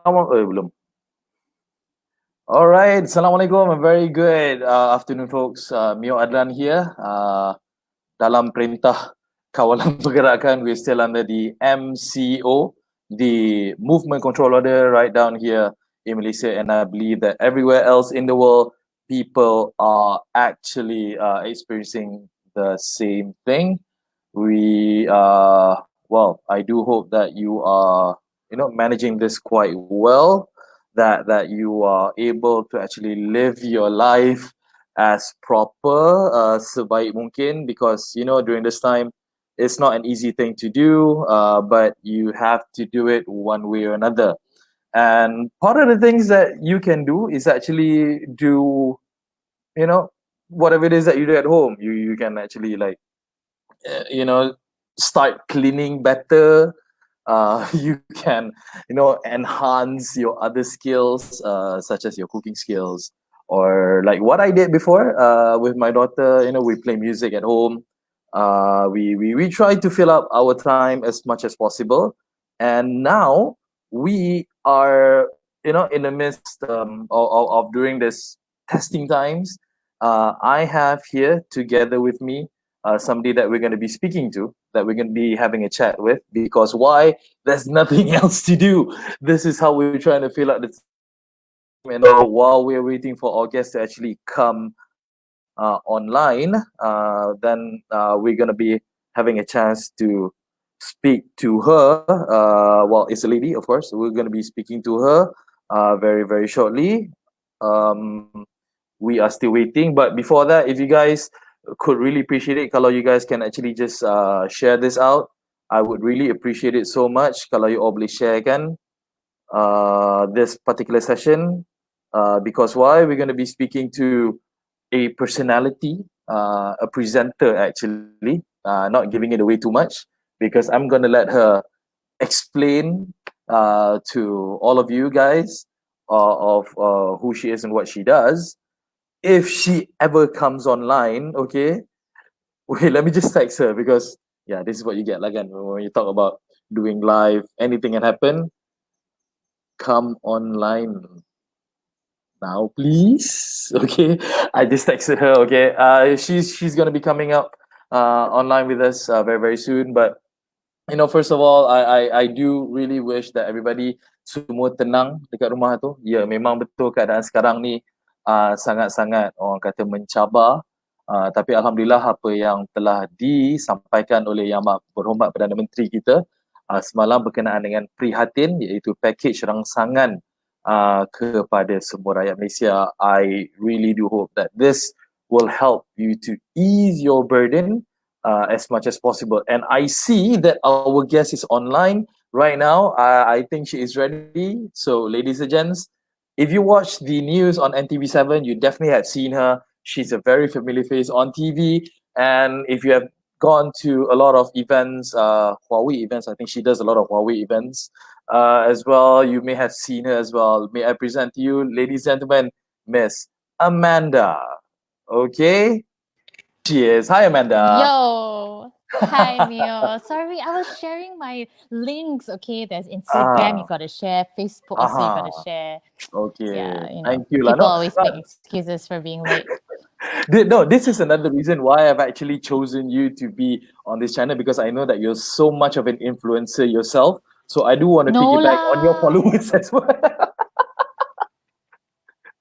Belum. All right, Assalamualaikum. A very good afternoon, folks. Mio Adlan here. Dalam perintah kawalan pergerakan, we're still under the MCO, the Movement Control Order, right down here in Malaysia, and I believe that everywhere else in the world, people are actually experiencing the same thing. I do hope that you are, managing this quite well. That you are able to actually live your life as proper sebaik mungkin, because during this time it's not an easy thing to do, but you have to do it one way or another. And part of the things that you can do is actually do, whatever it is that you do at home. You can actually, like, you know start cleaning better. You can, enhance your other skills, such as your cooking skills, or like what I did before, with my daughter. We play music at home. We try to fill up our time as much as possible. And now we are, in the midst, of during this testing times. I have here together with me somebody that we're going to be speaking to, that we're going to be having a chat with. Because why? There's nothing else to do. This is how we're trying to fill out the time, while we're waiting for our guests to actually come online. Then we're going to be having a chance to speak to her. It's a lady, of course. We're going to be speaking to her very, very shortly. Um, we are still waiting. But before that, if you guys could really appreciate it kalau you guys can actually just share this out. I would really appreciate it so much kalau you all boleh sharekan this particular session, because why? We're going to be speaking to a personality, a presenter actually, not giving it away too much, because I'm going to let her explain to all of you guys of who she is and what she does, if she ever comes online. Okay, wait, let me just text her, because yeah, this is what you get like, when you talk about doing live, anything can happen. Come online now, please. Okay, I just texted her. Okay, she's gonna be coming up online with us very, very soon. But first of all, I do really wish that everybody semua tenang dekat rumah tu. Ya, memang betul keadaan sekarang ni sangat-sangat, orang kata, mencabar. Tapi alhamdulillah, apa yang telah disampaikan oleh Yang Berhormat Perdana Menteri kita semalam berkenaan dengan prihatin, iaitu pakej rangsangan kepada semua rakyat Malaysia. I really do hope that this will help you to ease your burden as much as possible. And I see that our guest is online right now. I think she is ready. So, ladies and gents, if you watch the news on NTV7, you definitely have seen her. She's a very familiar face on TV. And if you have gone to a lot of events, Huawei events, I think she does a lot of Huawei events as well. You may have seen her as well. May I present to you, ladies and gentlemen, Miss Amanda. Okay? She is. Hi, Amanda. Yo! Hi, Mio. Sorry, I was sharing my links. Okay, there's Instagram, you gotta share. Facebook also, you gotta share. Okay. Yeah, Thank you. people always make excuses for being late. No, this is another reason why I've actually chosen you to be on this channel, because I know that you're so much of an influencer yourself. So I do want to No piggyback on your lah. followers as well.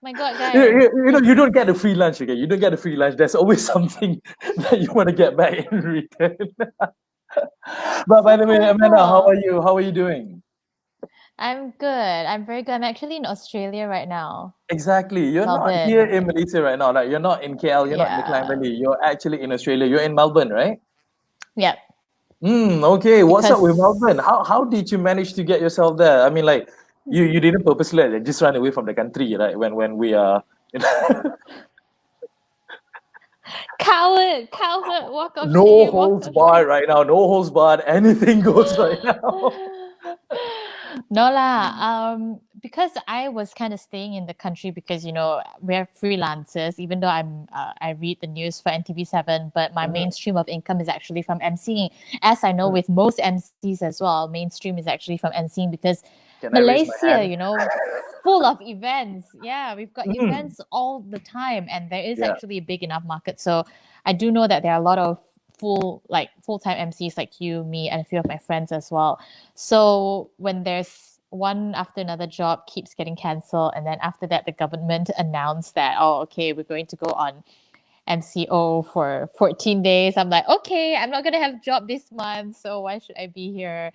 My God, guys. You don't get a free lunch, okay? You don't get a free lunch. There's always something that you want to get back in return. But by the way, Amanda, how are you? How are you doing? I'm good. I'm very good. I'm actually in Australia right now. Exactly. You're not Melbourne. here in Malaysia right now. Like, you're not in KL. You're not in the Klang Valley. You're actually in Australia. You're in Melbourne, right? Yep. Okay. What's up with Melbourne? How did you manage to get yourself there? I mean, like, you didn't purposely just run away from the country, right? When we are. Coward, walk of No shame. holds barred right now. No holds barred. Anything goes right now. No lah. Because I was kind of staying in the country because we're freelancers. Even though I read the news for NTV7, but my mainstream of income is actually from emceeing. As I know, with most MCs as well, mainstream is actually from emceeing, because Can I raise my Malaysia, hand? full of events. Yeah, we've got Mm, events all the time, and there is yeah, actually a big enough market. So I do know that there are a lot of full-time MCs like you, me, and a few of my friends as well. So when there's one after another job keeps getting cancelled, and then after that the government announced that, oh, okay, we're going to go on MCO for 14 days. I'm like, okay, I'm not gonna have job this month, so why should I be here?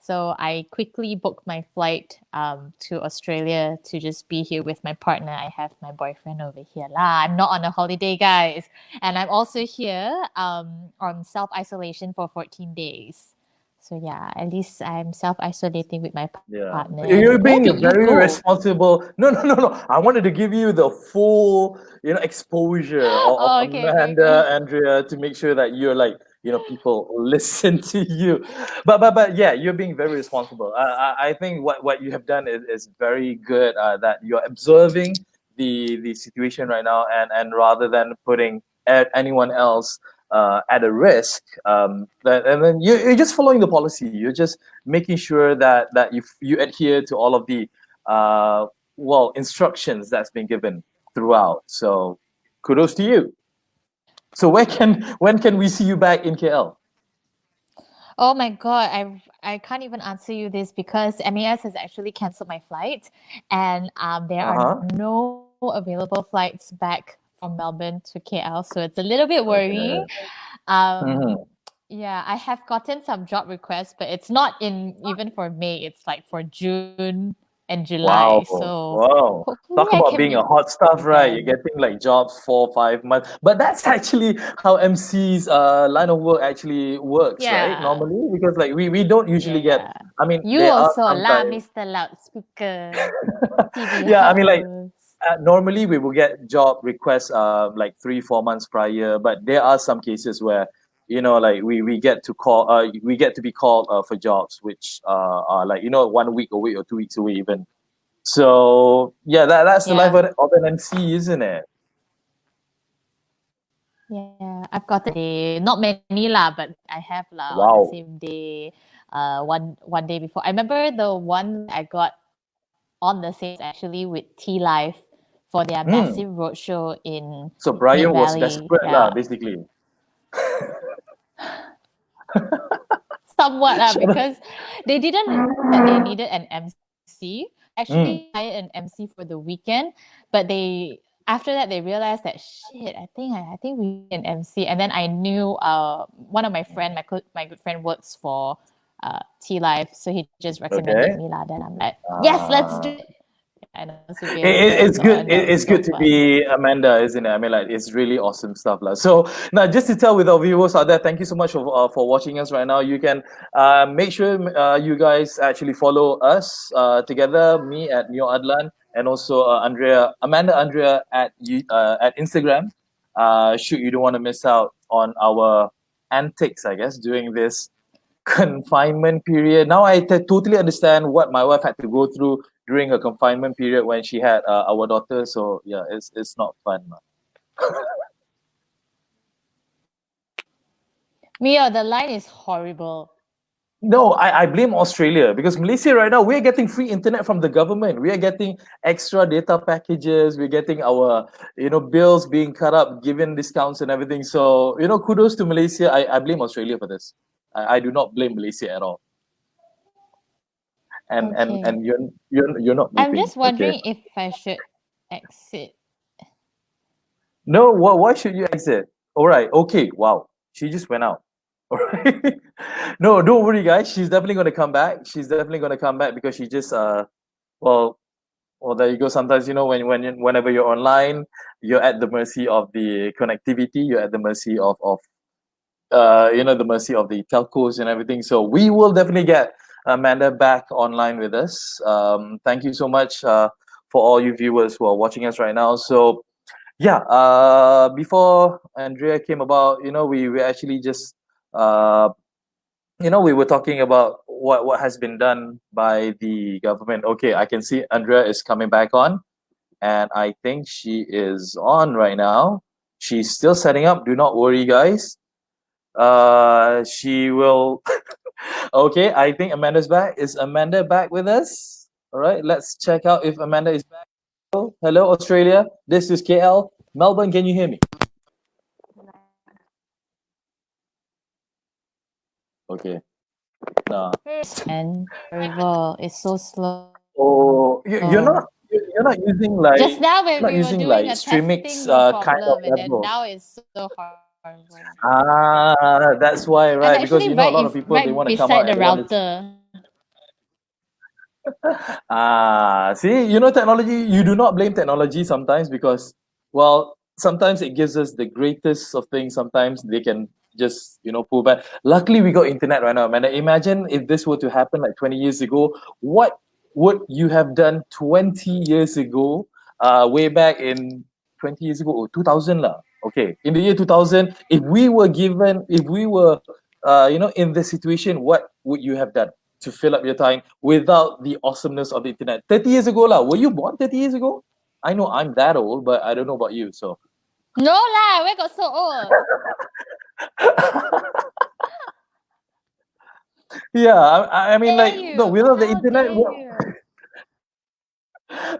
So I quickly booked my flight to Australia to just be here with my partner. I have my boyfriend over here lah. I'm not on a holiday, guys, and I'm also here on self isolation for 14 days. So yeah, at least I'm self isolating with my yeah. partner. You're Where being did you very go? responsible. No, no, no, no. I wanted to give you the full, exposure of Oh, okay, okay, Amanda okay. Andrea to make sure that you're like, people listen to you. But yeah, you're being very responsible. I think what you have done is very good. That you're observing the situation right now, and rather than putting anyone else at a risk, and then you're just following the policy. You're just making sure that you adhere to all of the uh, instructions that's been given throughout. So kudos to you. So when can we see you back in KL? Oh my God, I can't even answer you this because MAS has actually canceled my flight, and there are Uh-huh. no available flights back from Melbourne to KL, so it's a little bit worrying. Okay. Um, Mhm. yeah, I have gotten some job requests, but it's not in even for May. It's like for June and July. Wow. So Wow. hopefully Talk I about can being a meet hot stuff, right? You're them. getting like jobs 4 5 months. But that's actually how MC's line of work actually works, right? Yeah, Normally, because like we don't usually get, yeah. I mean, You there are also lah, sometimes. Mr. Loudspeaker, TV Yeah, I mean, like host. normally we will get job requests like 3 4 months prior, but there are some cases where like we get to call we get to be called for jobs which are like 1 week away or 2 weeks away even. So yeah, that's the life Yeah. of an MC, isn't it? Yeah, I've got a day, not many lah, but I have lah on the Wow. same day, one day before. I remember the one I got on the same actually with T Life for their Hmm. massive roadshow in So Mid Brian was Valley. desperate lah, Yeah, basically. somewhat lah Shut up. because they didn't know that they needed an MC. Hmm. Actually, hired an MC for the weekend, but they after that they realized that shit. I think we need an MC, and then I knew one of my friend, my good friend works for T Life, so he just recommended Okay. me lah. Then I'm like, yes, let's do Uh, it. And also be able to it's good. enjoy. That was It's so good to fun. be Amanda, isn't it? I mean, like it's really awesome stuff, lah. So now, just to tell with our viewers out there, thank you so much for watching us right now. You can make sure you guys actually follow us together. Me at Neo Adlan, and also Amanda Andrea at Instagram. Shoot, you don't want to miss out on our antics, I guess, during this confinement period. Now I totally understand what my wife had to go through during her confinement period when she had our daughter. So yeah, it's not fun. Mia, the line is horrible. No, I blame Australia because Malaysia right now we're getting free internet from the government. We are getting extra data packages. We're getting our bills being cut up, given discounts and everything. So kudos to Malaysia. I blame Australia for this. I do not blame Malaysia at all. And Okay. you're not I'm beeping. just Okay. wondering if I should exit. No, why should you exit? All right, okay, wow. She just went out. All right. No, don't worry, guys. She's definitely going to come back. She's definitely going to come back because she just well, there you go. Sometimes whenever you're online, you're at the mercy of the connectivity. You're at the mercy of the mercy of the telcos and everything. So we will definitely get Amanda back online with us. Thank you so much for all you viewers who are watching us right now. So yeah, before Andrea came about, we actually just we were talking about what has been done by the government. Okay, I can see Andrea is coming back on, and I think she is on right now. She's still setting up. Do not worry, guys. She will. Okay, I think Amanda's back. Is Amanda back with us? All right, let's check out if Amanda is back. Hello, Australia. This is KL. Melbourne, can you hear me? Okay. Nah. And terrible. It's so slow. Oh, you're not using like Just now when you're not we were using doing like a Streamix testing, no kind of problem, and then level. now it's so horrible. That's why, I'm right? Because actually a lot of people they right want to come out beside and the they want to. router. See, technology, you do not blame technology sometimes because, well, sometimes it gives us the greatest of things. Sometimes they can just, pull back. Luckily, we got internet right now, man. Imagine if this were to happen like 20 years ago, what would you have done 20 years ago, way back in 20 years ago, or 2000 lah. Okay, in the year 2000, if we were, in this situation, what would you have done to fill up your time without the awesomeness of the internet? 30 years ago lah. Were you born 30 years ago? I know I'm that old, but I don't know about you. So No lah, where got so old? yeah, I mean, Dare like, no, you? without the How internet, dare you?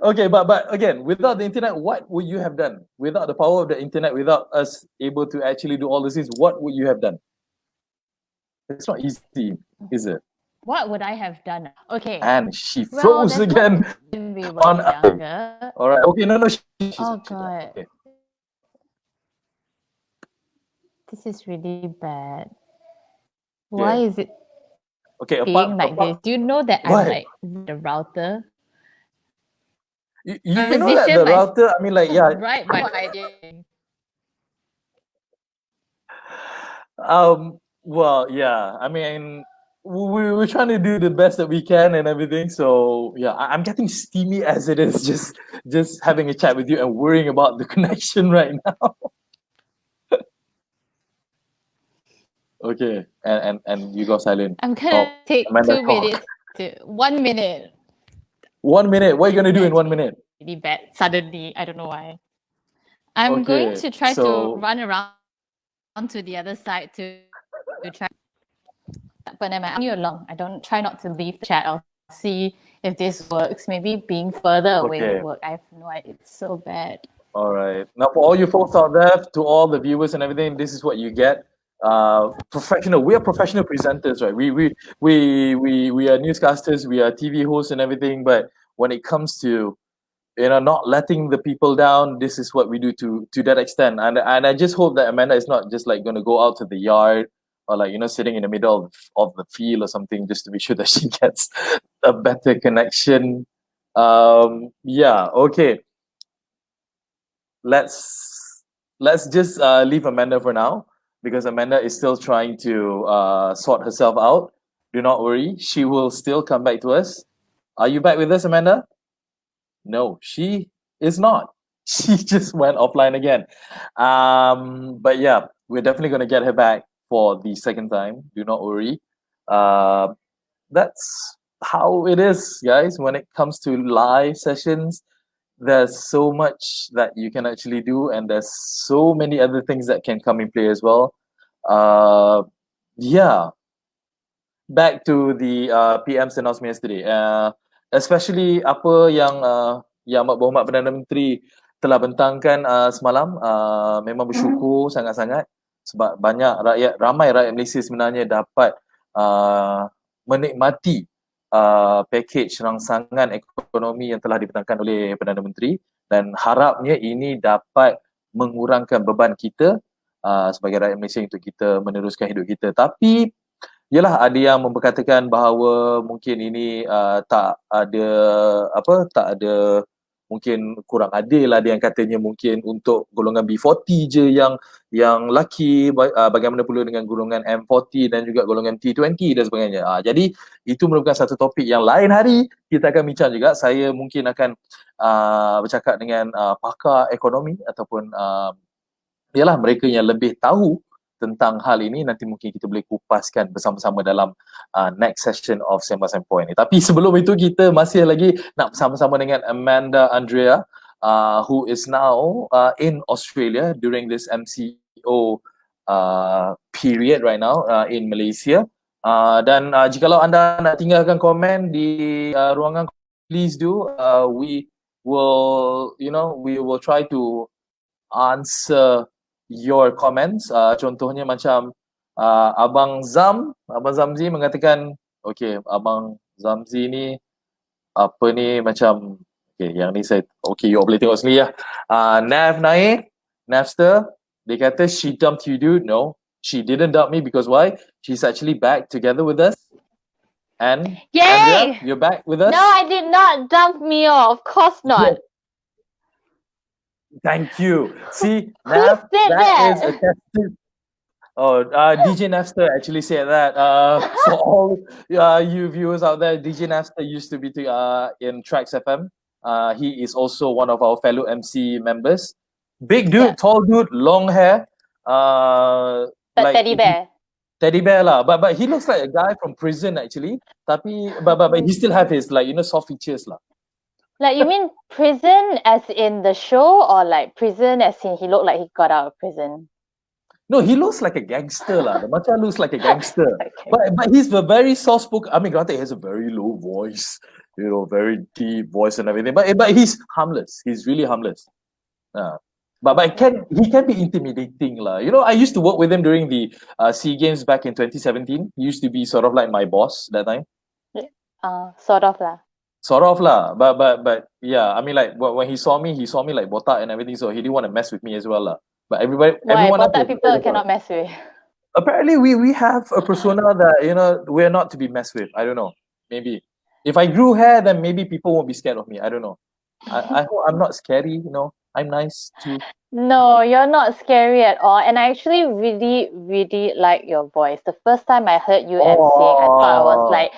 okay, but again, without the internet, what would you have done? Without the power of the internet, without us able to actually do all these things, what would you have done? It's not easy, is it? What would I have done? Okay. And she Well, froze there's one again when we on. were younger. All right. Okay. No. She's Oh back. She's back. god, Okay. this is really bad. Why Yeah. is it Okay. being like this? Do you know that I'm What? like the router? You know that Position the myself router? I mean, like, yeah. right by idea. Well, yeah. I mean, we're trying to do the best that we can and everything. So yeah, I'm getting steamy as it is. Just having a chat with you and worrying about the connection right now. Okay. And you go silent. I'm gonna Talk. take Amanda, two talk. minutes to 1 minute. 1 minute. What are you gonna do in That's 1 minute? really bad. Suddenly, I don't know why. I'm going Okay. to try to So run around to the other side to try. But I'm you along. I don't try not to leave the chat. I'll see if this works. Maybe being further away would okay. work. I have no idea. It's so bad. All right. Now, for all you folks out there, to all the viewers and everything, this is what you get. Professional. We are professional presenters, right? We are newscasters. We are TV hosts and everything. But when it comes to not letting the people down, this is what we do to that extent. And I just hope that Amanda is not just like going to go out to the yard or like sitting in the middle of the field or something just to be sure that she gets a better connection. Yeah. Okay. Let's just leave Amanda for now because Amanda is still trying to sort herself out. Do not worry, she will still come back to us. Are you back with us, Amanda? No, she is not. She just went offline again. But yeah, we're definitely gonna get her back for the second time. Do not worry. Uh, that's how it is, guys. When it comes to live sessions, there's so much that you can actually do, and there's so many other things that can come in play as well. Yeah, back to the PM's announcement yesterday. Especially apa yang Amat Berhormat Perdana Menteri telah bentangkan semalam, memang bersyukur sangat-sangat sebab ramai rakyat Malaysia sebenarnya dapat menikmati package rangsangan ekonomi yang telah dibentangkan oleh Perdana Menteri, dan harapnya ini dapat mengurangkan beban kita sebagai rakyat Malaysia untuk kita meneruskan hidup kita. Tapi yalah, ada yang memperkatakan bahawa mungkin ini tak ada, mungkin kurang adil. Ada yang katanya mungkin untuk golongan B40 je yang laki, bagaimana pula dengan golongan M40 dan juga golongan T20 dan sebagainya. Jadi itu merupakan satu topik yang lain hari kita akan bincang juga. Saya mungkin akan bercakap dengan pakar ekonomi ataupun yalah mereka yang lebih tahu tentang hal ini. Nanti mungkin kita boleh kupaskan bersama-sama dalam next session of Sembang Point ni. Tapi sebelum itu kita masih lagi nak bersama-sama dengan Amanda Andrea, who is now in Australia during this MCO period right now in Malaysia. Dan jikalau anda nak tinggalkan komen di ruangan please do. We will try to answer your comments. Contohnya macam Abang Zamzi mengatakan, okay, Abang Zamzi ni apa ni macam, okay, yang ni saya, okay, you boleh tengok sendiri lah. Nav naik, Napster, dia kata she dumped you, dude. No, she didn't dump me because why? She's actually back together with us. And Yay! Andrea, you're back with us? No, I did not dump me. Of course not. Thank you. See, Who Nav, said that is a that? testament. Oh, DJ Napster actually said that. For all you viewers out there, DJ Napster used to be in Trax FM. He is also one of our fellow MC members. Big dude, Yeah. tall dude, long hair. But Like teddy bear. Teddy bear lah. But he looks like a guy from prison actually. But he still have his soft features lah. Like, you mean prison as in the show, or like prison as in he looked like he got out of prison? No, he looks like a gangster lah. The Macha looks like a gangster. Okay. But he's a very soft spoken. I mean, granted, he has a very low voice, very deep voice and everything. But he's harmless. He's really harmless. But he can be intimidating lah. I used to work with him during the SEA Games back in 2017. He used to be sort of like my boss that time. Sort of lah. Sort of lah. But yeah, I mean, like when he saw me like botak and everything, so he didn't want to mess with me as well lah. But everyone botak people cannot mess with. Apparently, we have a persona that we're not to be messed with. I don't know. Maybe if I grew hair, then maybe people won't be scared of me. I don't know. I hope I'm not scary. I'm nice too. No, you're not scary at all. And I actually really, really like your voice. The first time I heard you emceeing, I thought I was like,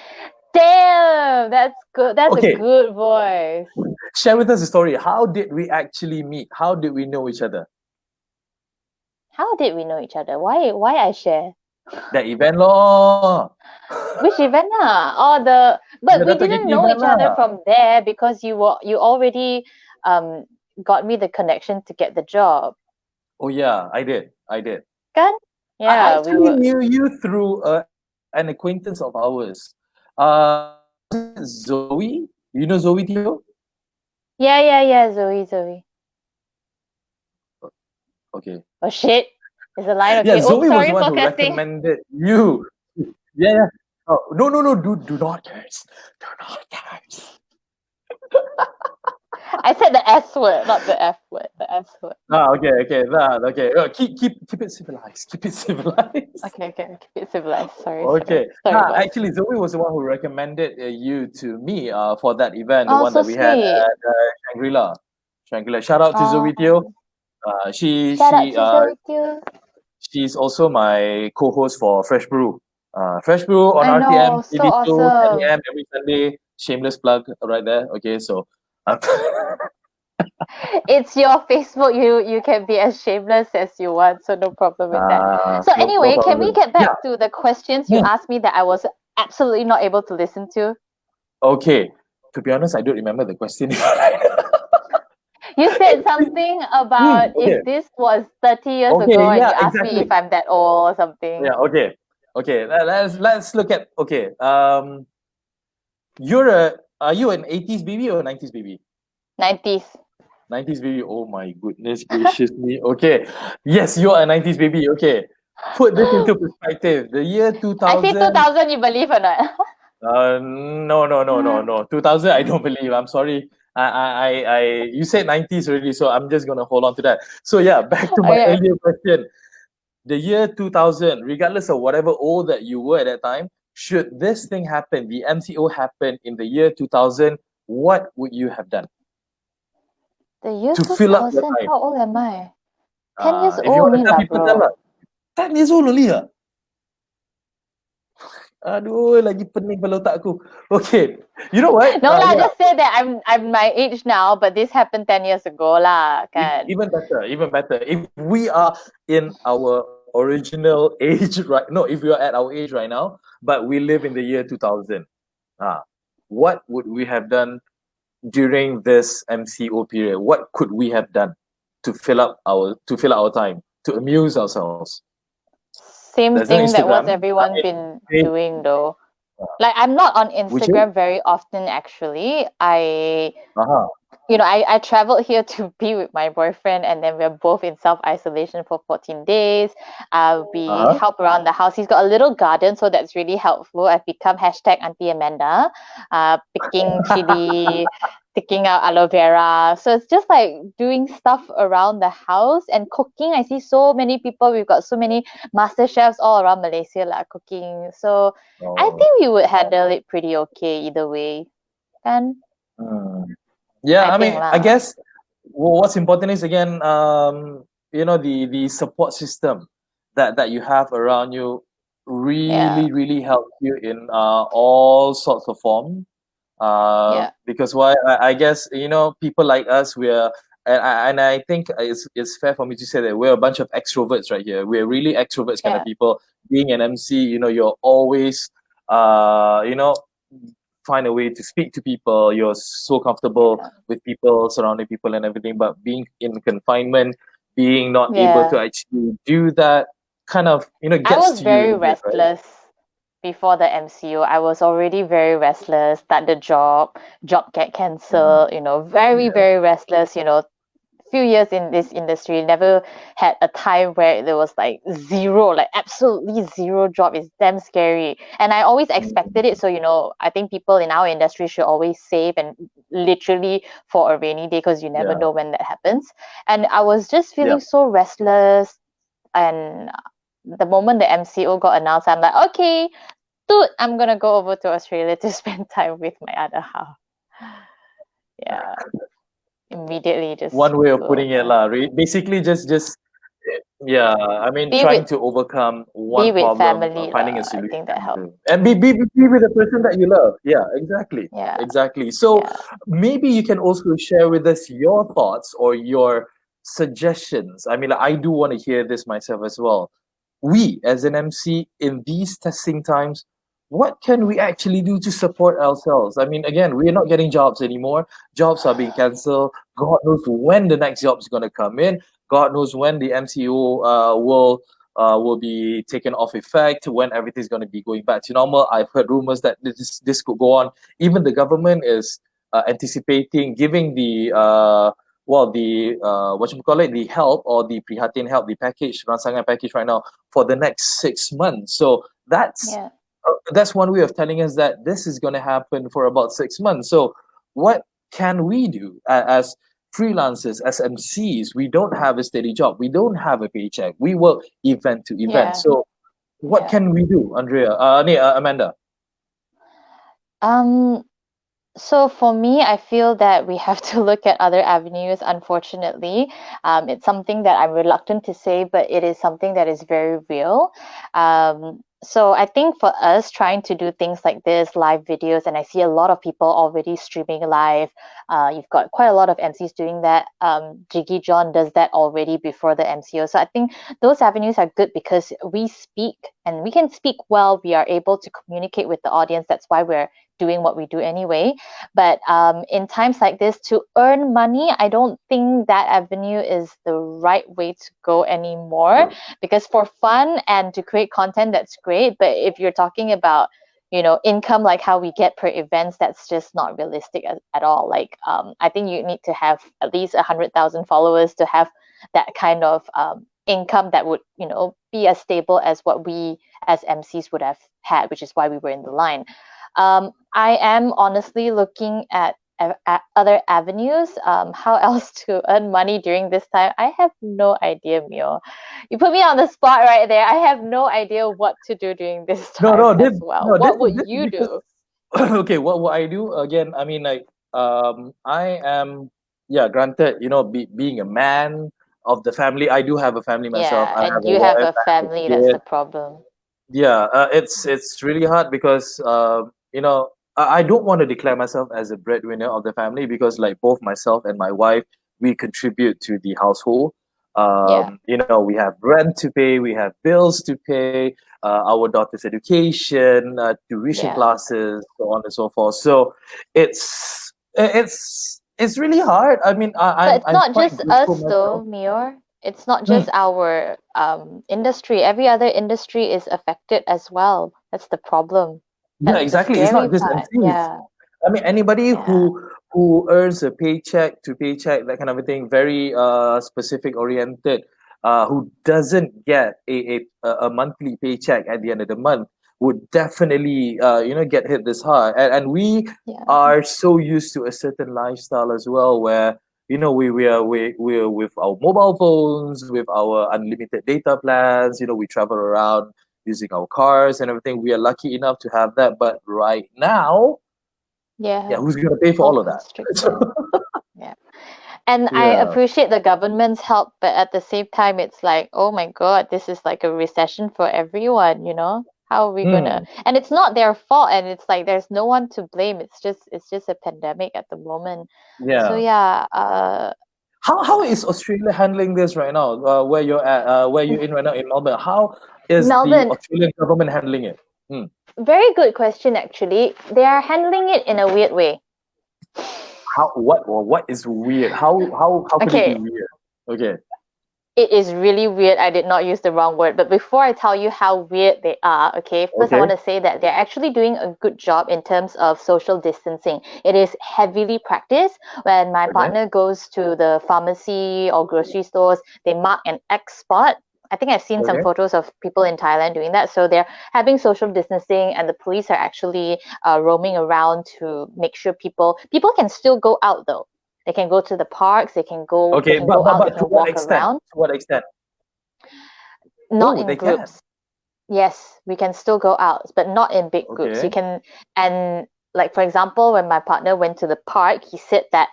damn, that's good. That's a good voice. Share with us the story. How did we actually meet? How did we know each other? How did we know each other? Why I share? That event law. Which event lah? But we didn't know each other from there because you already got me the connection to get the job. Oh yeah, I did. Kan? Yeah, I actually knew you through an acquaintance of ours. Zoe? You know Zoe Teo? Yeah, Zoe. Okay. Oh shit. It's a line. Okay. Yeah, Zoe was the one who cursing. recommended you. Yeah. Oh, no, do not curse. Do not curse. I said the S word, not the F word. The S word. Okay. Okay. Keep it civilized. Keep it civilized. Okay. Keep it civilized. Sorry. Okay. Sorry. Actually, Zoe was the one who recommended you to me for that event, the one so that we had at Shangri-La. Shout out to Zoe Teo. She's also my co-host for Fresh Brew. Fresh Brew on RTM, so TV2, awesome. 10 a.m. every Sunday. Shameless plug right there. Okay, so it's your Facebook. You can be as shameless as you want, so no problem with that. So anyway, can we get back to the questions you asked me that I was absolutely not able to listen to? Okay, to be honest, I don't remember the question. You said something about if this was 30 years ago, and you asked me if I'm that old or something. Yeah. Okay. Let's look at. Okay. Are you an 80s baby or 90s baby? 90s. 90s baby. Oh my goodness gracious me. Okay. Yes, you're a 90s baby. Okay. Put this into perspective. The year 2000. I say 2000. You believe or not? No. 2000. I don't believe. I'm sorry. You said 90s already, so I'm just gonna hold on to that. So yeah, back to my earlier question. The year 2000, regardless of whatever old that you were at that time, should this thing happen, the MCO happen in the year 2000, what would you have done? The year to 2000? fill up your time? How old am I? 10 years if you old, want to tell people, tell lah. 10 years old only lah. Aduh, lagi pening kepala otak aku. Okay, you know what? No lah, just say that I'm my age now, but this happened 10 years ago lah, kan? Even better. If we are in our original age if we are at our age right now, but we live in the year 2000, what would we have done during this MCO period? What could we have done to fill up our time, to amuse ourselves? Same thing that what everyone's been doing though. Like I'm not on Would you? Instagram very often actually. I Uh-huh. I traveled here to be with my boyfriend, and then we're both in self isolation for 14 days. We Uh-huh. help around the house. He's got a little garden, so that's really helpful. I've become hashtag Auntie Amanda, picking chili, picking out aloe vera. So it's just like doing stuff around the house and cooking. I see so many people. We've got so many master chefs all around Malaysia like cooking. So I Oh. think we would handle it pretty okay either way. Kan? Hmm. Yeah, I I think mean, I lah. guess what's important is again, the support system that you have around you Yeah. really helps you in all sorts of form. Yeah. Because why? I guess people like us, and I think it's fair for me to say that we're a bunch of extroverts right here. We're really extroverts kind of Yeah. people. Being an MC, you're always you know find a way to speak to people. You're so comfortable Yeah. with people, surrounding people, and everything. But being in confinement, being not able to Yeah. actually do that, kind of I gets was to you in very a bit, right? restless before the MCU. I was already very restless. Start the job get Mm, cancelled, very, yeah, very restless, few years in this industry, never had a time where there was like zero, like absolutely zero job. Is damn scary. And I always expected mm, it. So, I think people in our industry should always save and literally for a rainy day because you never yeah, know when that happens. And I was just yeah. feeling so restless. And the moment the MCO got announced, I'm like, okay, dude, I'm gonna go over to Australia to spend time with my other half. Yeah, immediately just One way of flew putting it, over. lah. Basically, just yeah. I mean, Be with trying to overcome be one with problem, family finding a lah. I solution, think that helped. and be with the person that you love. Yeah, exactly, Yeah, exactly. So yeah, maybe you can also share with us your thoughts or your suggestions. I mean, like, I do want to hear this myself as well. We, as an MC, in these testing times, what can we actually do to support ourselves? I mean, again, we're not getting jobs anymore. Jobs are being cancelled. God knows when the next job is going to come in. God knows when the MCO will be taken off effect, when everything's going to be going back to normal. I've heard rumors that this could go on. Even the government is anticipating giving the what you call it, the help or the prihatin help, the package, ransangan package right now for the next 6 months. So yeah, that's one way of telling us that this is going to happen for about 6 months. So what can we do as freelancers, as MCs? We don't have a steady job. We don't have a paycheck. We work event to event. yeah, So what yeah. can we do, Andrea? Amanda. Um, So for me, I feel that we have to look at other avenues, unfortunately. It's something that I'm reluctant to say, but it is something that is very real. So I think for us trying to do things like this, live videos, and I see a lot of people already streaming live. You've got quite a lot of MCs doing that. Jiggy John does that already before the MCO. So I think those avenues are good because we speak and we can speak well. We are able to communicate with the audience. That's why we're doing what we do anyway. But in times like this, to earn money, I don't think that avenue is the right way to go anymore. Because for fun and to create content, that's great. But if you're talking about income like how we get per events, that's just not realistic at all. Like I think you need to have at least 100,000 followers to have that kind of income that would be as stable as what we as MCs would have had, which is why we were in the line. I am honestly looking at other avenues. How else to earn money during this time? I have no idea, Mio. You put me on the spot right there. I have no idea what to do during this No, time no, as well. What would this is you because do? okay, what I do again, I mean, like, I am, yeah, granted, being a man of the family, I do have a family myself. Yeah, I have and a you have wife, a I have a family. That's the kid. problem. Yeah, it's really hard because I don't want to declare myself as a breadwinner of the family because like both myself and my wife, we contribute to the household. Yeah, We have rent to pay, we have bills to pay, our daughter's education, tuition yeah. classes, so on and so forth. So it's really hard. I mean, But I'm it's I'm not quite just grateful us myself. though, Mior. It's not Hmm. just our industry. Every other industry is affected as well. That's the problem. Yeah, That's the exactly. It's scary not just part. MCs. Yeah. I mean, anybody Yeah. who earns a paycheck to paycheck, that kind of a thing, very specific oriented, who doesn't get a monthly paycheck at the end of the month would definitely get hit this hard. And we Yeah. are so used to a certain lifestyle as well, where we're with our mobile phones, with our unlimited data plans. We travel around using our cars and everything. We are lucky enough to have that. But right now, yeah, Yeah. who's going to pay for All all of that? constricted. Yeah. And I Yeah. appreciate the government's help, but at the same time, it's like, oh my God, this is like a recession for everyone, you know? How are we gonna? Hmm. And it's not their fault, and it's like there's no one to blame. It's just a pandemic at the moment. So Yeah. yeah, How is Australia handling this right now? Where you're at, where you're in right now in Melbourne? How is the Melbourne, Australian government handling it? Hmm. very good question actually. They are handling it in a weird way. What is weird? How could it be Okay, weird? Okay. it is really weird. I did not use the wrong word. But before I tell you how weird they are, okay, first I Okay. want to say that they're actually doing a good job in terms of social distancing. It is heavily practiced. When my Okay. partner goes to the pharmacy or grocery stores, they mark an X spot. I think I've seen some Okay. photos of people in Thailand doing that. So they're having social distancing, and the police are actually roaming around to make sure people can still go out though. They can go to the parks. They Okay. can go out. They To can what walk extent? around. To what extent? Not Oh, in they can. groups. Yes, we can still go out, but not in big groups. You Okay. can, and like for example, when my partner went to the park, he said that,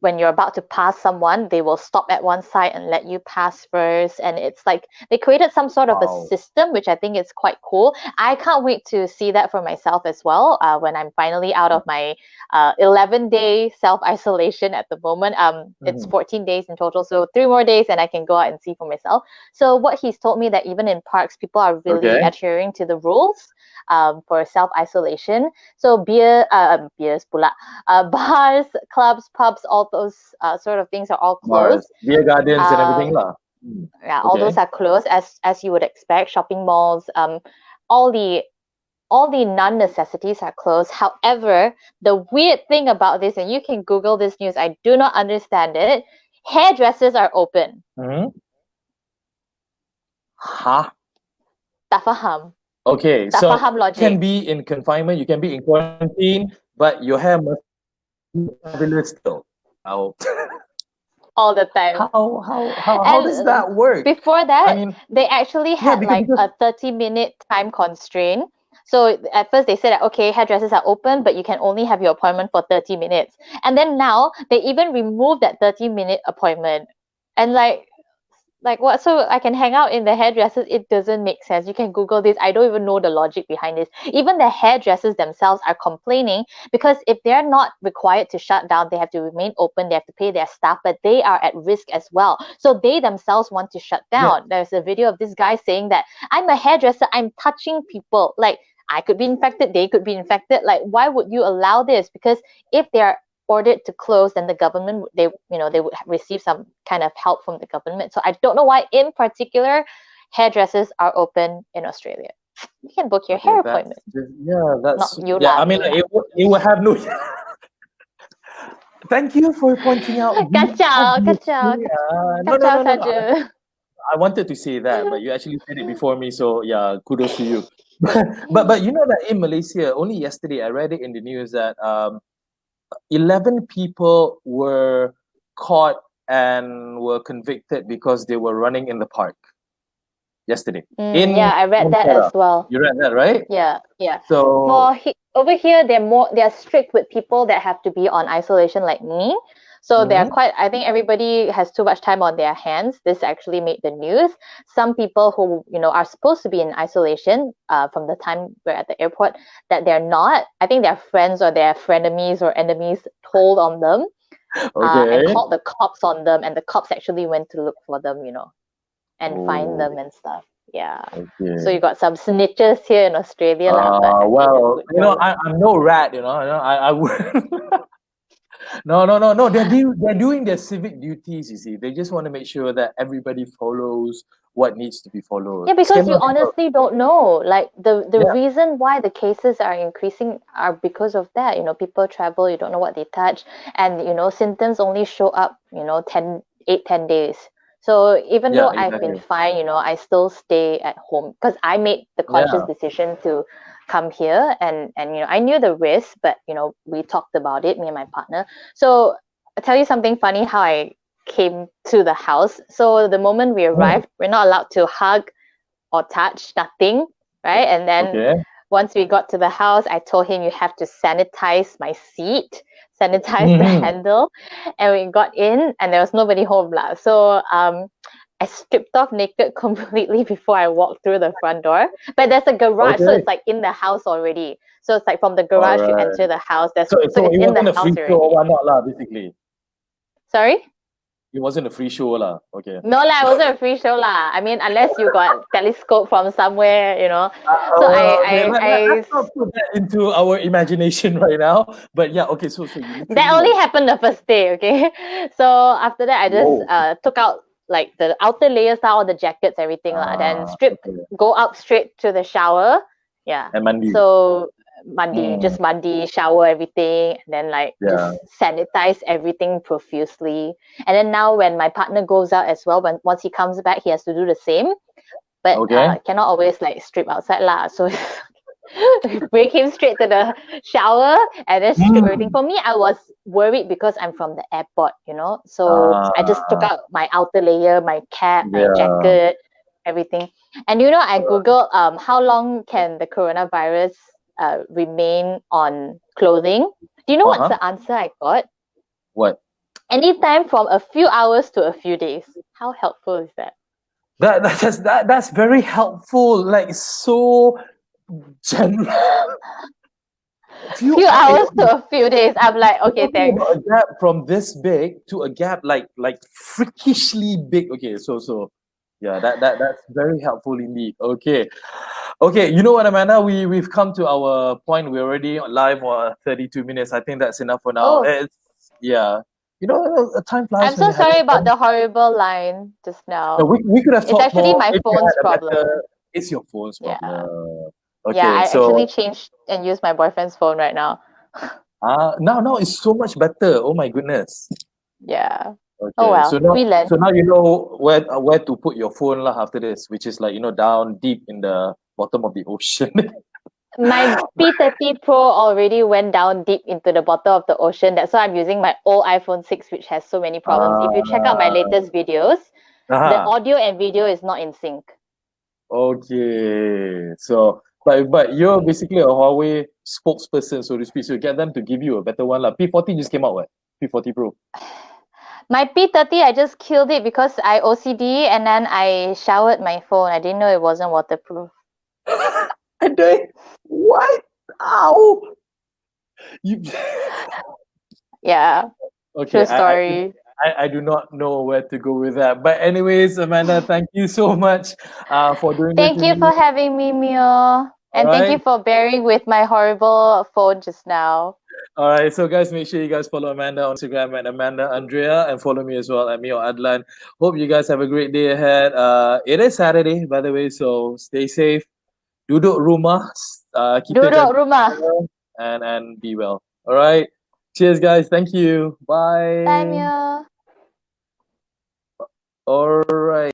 when you're about to pass someone, they will stop at one side and let you pass first. And it's like they created some sort of a Wow. system, which I think is quite cool. I can't wait to see that for myself as well. When I'm finally out of my 11-day self isolation at the moment. It's Mhm. 14 days in total, so 3 more days, and I can go out and see for myself. So what he's told me that even in parks, people are really Okay. adhering to the rules for self isolation. So beers pula, bars, clubs, pubs, all those sort of things are all Bars, closed. beer gardens, and everything Um, lah. Hmm. yeah, all those Okay. are closed as you would expect. Shopping malls, all the all the non-necessities are closed. However, the weird thing about this, and you can Google this news, I do not understand it. Hairdressers are open. Mm-hmm. Huh? Tak faham. Okay, Tak so faham can logic. be in confinement, you can be in quarantine, but your hair must be fabulous still. How All the time. how And does that work? before I that, mean, they actually yeah, had like because a 30-minute time constraint. So at first they said that, okay, hairdressers are open, but you can only have your appointment for 30 minutes. And then now they even removed that 30-minute appointment. And like what? So I can hang out in the hairdressers? It doesn't make sense. You can Google this. I don't even know the logic behind this. Even the hairdressers themselves are complaining because if they're not required to shut down, they have to remain open. They have to pay their staff, but they are at risk as well. So they themselves want to shut yeah, down. There's a video of this guy saying that I'm a hairdresser. I'm touching people. Like I could be infected. They could be infected. Like why would you allow this? Because if they're ordered to close, then the government they would receive some kind of help from the government. So I don't know why in particular hairdressers are open in Australia. You can book your okay, hair that's appointment. yeah, Not that's you yeah. lah, I mean, me like, lah. it will have no. Thank you for pointing out the Kacau, obvious. kacau, Yeah, no, no, kacau no, no, no. saja. I wanted to say that, but you actually said it before me, so yeah, kudos to you. But you know that in Malaysia, only yesterday I read it in the news that 11 people were caught and were convicted because they were running in the park yesterday in Yeah, I read that Montserrat. as well. You read that, right? Yeah, yeah. So, For over here, they're strict with people that have to be on isolation like me. So they're mhm, quite. I think everybody has too much time on their hands. This actually made the news. Some people who are supposed to be in isolation, from the time we're at the airport, that they're not. I think their friends or their frenemies or enemies told on them, and okay. called the cops on them, and the cops actually went to look for them, and find Oh, them and stuff. Yeah. So you okay. got some snitches here in Australia lah, but I think it's Well, good for them. I'm no rat, I would. No, no, no, no. They're doing their civic duties. You see, they just want to make sure that everybody follows what needs to be followed. Yeah, because you Scammer people. honestly don't know. Like the Yeah, reason why the cases are increasing are because of that. People travel, you don't know what they touch, and symptoms only show up, 10 days. So even yeah, though I've been exactly. fine, I still stay at home because I made the conscious Yeah. decision to come here, and I knew the risk, but we talked about it, me and my partner. So I'll tell you something funny how I came to the house. So the moment we Mm. arrived, we're not allowed to hug or touch, nothing, right? And then Okay. once we got to the house, I told him you have to sanitize my seat, sanitize the Mm-hmm. handle, and we got in, and there was nobody home lah. So I stripped off naked completely before I walked through the front door. But there's a garage, so Okay. it's like in the house already. So it's like from the All garage you right. enter the house. There's so So it's it in the wasn't a free house show or already. whatnot lah, basically. Sorry. It wasn't a free show lah. Okay. No lah, it wasn't a free show lah. I mean, unless you got telescope from somewhere. So Okay, I let's not put that into our imagination right now. But yeah, okay, so you that literally only like, happened the first day, okay? So after that, I just whoa. took out like the outer layers, all the jackets, everything lah. Then strip, Okay. go up straight to the shower. Yeah. And mandi. So Mm, just mandi, shower everything, and then like just yeah. sanitize everything profusely. And then now when my partner goes out as well, once he comes back, he has to do the same. But Okay. cannot always like strip outside lah. So bring him straight to the shower and then strip everything. Mm. For me, I was worried because I'm from the airport. So I just took Ah, out my outer layer, my cap, my yeah. jacket, everything. And I googled how long can the coronavirus remain on clothing. Do you know what's Uh-huh. the answer I got? What? Anytime from a few hours to a few days. How helpful is that? That's very helpful. Like so general. Few Few hours okay. to a few days. I'm like, We're okay, talking thanks. about a gap from this big to a gap like freakishly big. Okay, so yeah, that's very helpful indeed. Okay. Okay, you know what, Amanda? We've come to our point. We're already live for 32 minutes. I think that's enough for now. Oh, It's yeah. Time flies I'm when so you're having sorry about fun. the horrible line just Yeah, now. we could have It's talked actually more my if you phone's had a problem. better. It's your phone's Yeah. problem. Yeah, Okay, I actually so changed and used my boyfriend's phone right now. now it's so much better. Oh my goodness. Yeah. Oh Okay, so well, now we learn. so now you know where to put your phone lah after this, which is like down deep in the bottom of the ocean. My P30 Pro already went down deep into the bottom of the ocean. That's why I'm using my old iPhone 6, which has so many problems. If you check out my Ah, latest videos, the aha. audio and video is not in sync. Okay. So, but you're basically a Huawei spokesperson, so to speak. So you get them to give you a better one lah. P40 just came out, what? P40 Pro. My P30, I just killed it because I OCD and then I showered my phone. I didn't know it wasn't waterproof. And then what? Ow! You Yeah, okay? true story. I do not know where to go with that. But anyways, Amanda, thank you so much for doing this Thank with you me. for having me, Mio. All And thank right. you for bearing with my horrible phone just now. All right, so guys, make sure you guys follow Amanda on Instagram at Amanda Andrea and follow me as well at Mio Adlan. Hope you guys have a great day ahead. It is Saturday, by the way, so stay safe. Duduk rumah, kita Duduk jaga rumah. and be well. All right. Cheers, guys. Thank you. Bye, Bye. Mio. All right.